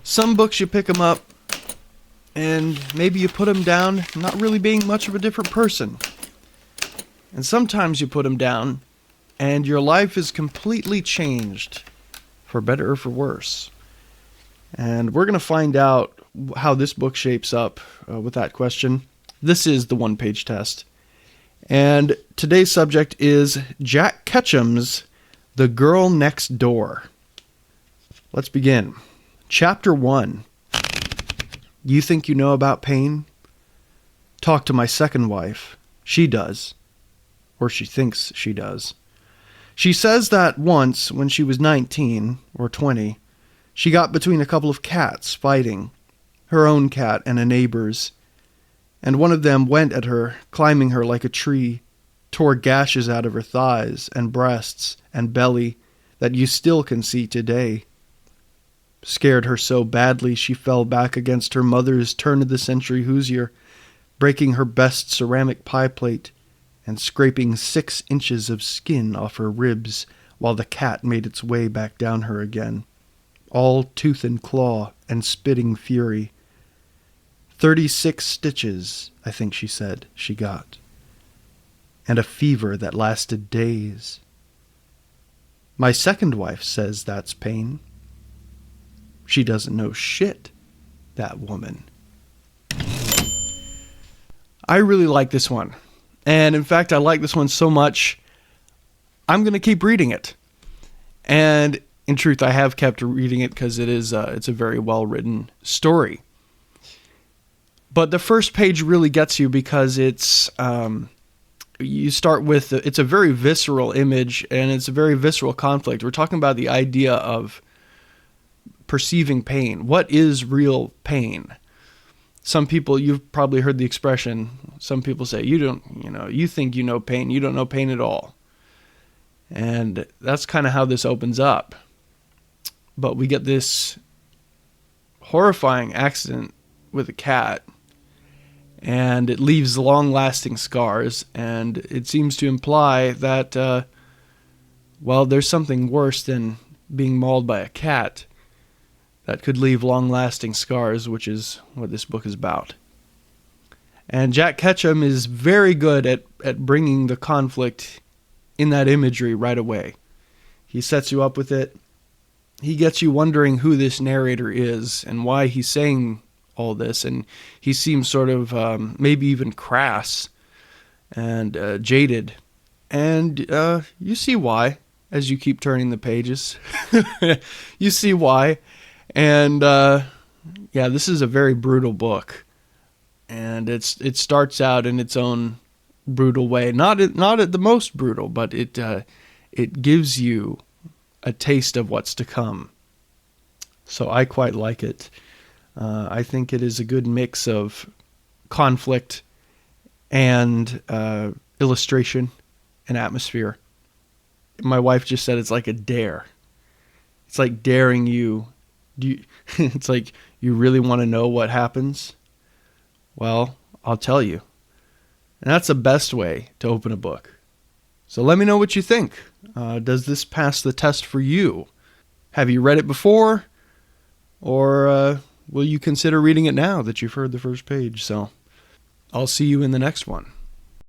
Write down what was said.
Some books you pick them up, and maybe you put them down not really being much of a different person. And sometimes you put them down, and your life is completely changed, for better or for worse. And we're going to find out how this book shapes up with that question. This is the one-page test. And today's subject is Jack Ketchum's The Girl Next Door. Let's begin. Chapter 1. You think you know about pain? Talk to my second wife. She does. Or she thinks she does. She says that once, when she was 19 or 20, she got between a couple of cats fighting, her own cat and a neighbor's, and one of them went at her, climbing her like a tree, tore gashes out of her thighs and breasts and belly that you still can see today. Scared her so badly she fell back against her mother's turn-of-the-century Hoosier, breaking her best ceramic pie plate and scraping 6 inches of skin off her ribs while the cat made its way back down her again, all tooth and claw and spitting fury. 36 stitches, I think she said, she got. And a fever that lasted days. My second wife says that's pain. She doesn't know shit, that woman. I really like this one. And in fact, I like this one so much, I'm going to keep reading it. And in truth, I have kept reading it because it's a very well-written story. But the first page really gets you because it's you start with it's a very visceral image and it's a very visceral conflict. We're talking about the idea of perceiving pain. What is real pain? Some people, you've probably heard the expression, some people say, you think you know pain, you don't know pain at all. And that's kind of how this opens up. But we get this horrifying accident with a cat, and it leaves long-lasting scars, and it seems to imply that, there's something worse than being mauled by a cat that could leave long-lasting scars, which is what this book is about. And Jack Ketchum is very good at bringing the conflict in that imagery right away. He sets you up with it. He gets you wondering who this narrator is and why he's saying all this, and he seems sort of maybe even crass and jaded, and you see why as you keep turning the pages. You see why. And this is a very brutal book, and it starts out in its own brutal way, not at the most brutal, but it gives you a taste of what's to come. So I quite like it. I think it is a good mix of conflict and illustration and atmosphere. My wife just said it's like a dare. It's like daring you. It's like, you really want to know what happens? Well, I'll tell you. And that's the best way to open a book. So let me know what you think. Does this pass the test for you? Have you read it before? Or will you consider reading it now that you've heard the first page? So I'll see you in the next one.